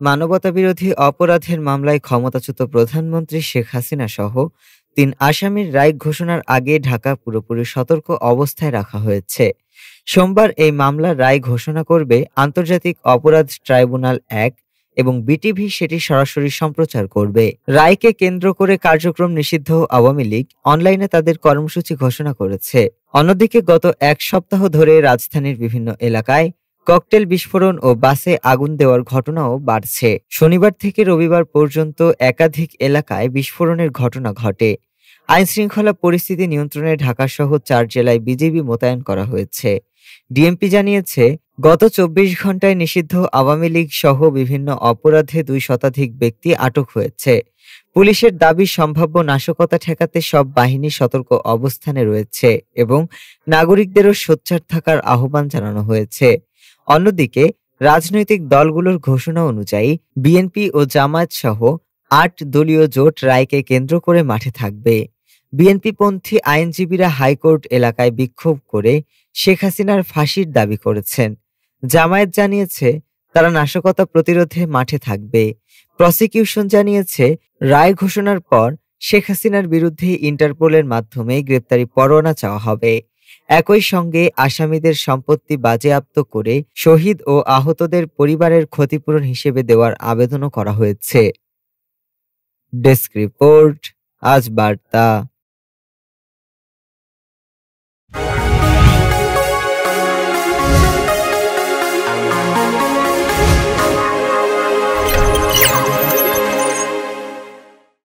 মানবতাবিরোধী অপরাধের মামলায় ক্ষমতাচ্যুত প্রধানমন্ত্রী শেখ হাসিনা সহ ৩ আসামির রায় ঘোষণার আগে ঢাকা পুরোপুরি সতর্ক অবস্থায় রাখা হয়েছে। সোমবার এই মামলার রায় ঘোষণা করবে আন্তর্জাতিক অপরাধ ট্রাইব্যুনাল ১ এবং বিটিভি সেটি সরাসরি সম্প্রচার করবে। রায়কে কেন্দ্র করে কার্যক্রম নিষিদ্ধ আওয়ামী লীগ অনলাইনে তাদের কর্মসূচি ঘোষণা করেছে। অন্যদিকে গত এক সপ্তাহ ধরে রাজধানীর বিভিন্ন এলাকায় ককটেল বিস্ফোরণ ও বাসে আগুন দেওয়ার ঘটনাও বাড়ছে। শনিবার থেকে রবিবার পর্যন্ত একাধিক এলাকায় বিস্ফোরণের ঘটনা ঘটে। আইনশৃঙ্খলা পরিস্থিতি নিয়ন্ত্রণে ঢাকাসহ ৪ জেলায় বিজিবি মোতায়েন করা হয়েছে। ডিএমপি জানিয়েছে, গত ২৪ ঘন্টায় নিষিদ্ধ আওয়ামী লীগ সহ বিভিন্ন অপরাধে ২ শতাধিক ব্যক্তি আটক হয়েছে। পুলিশের দাবি, সম্ভাব্য নাশকতা ঠেকাতে সব বাহিনী সতর্ক অবস্থানে রয়েছে এবং নাগরিকদেরও সোচ্চার থাকার আহ্বান জানানো হয়েছে। অন্যদিকে রাজনৈতিক দলগুলোর ঘোষণা অনুযায়ী বিএনপি ও জামায়াত সহ ৮ দলীয় জোট রায়কে কেন্দ্র করে মাঠে থাকবে। বিএনপিপন্থী আইনজীবীরা হাইকোর্ট এলাকায় বিক্ষোভ করে শেখ হাসিনার ফাঁসির দাবি করেছেন। জামায়াত জানিয়েছে তারা নাশকতা প্রতিরোধে মাঠে থাকবে। প্রসিকিউশন জানিয়েছে রায় ঘোষণার পর শেখ হাসিনার বিরুদ্ধে ইন্টারপোলের মাধ্যমে গ্রেপ্তারি পরোয়ানা চাওয়া হবে। একই সঙ্গে আসামিদের সম্পত্তি বাজেয়াপ্ত করে শহীদ ও আহতদের পরিবারের ক্ষতিপূরণ হিসেবে দেওয়ার আবেদনও করা হয়েছে। ডেস্ক রিপোর্ট, আজ বার্তা।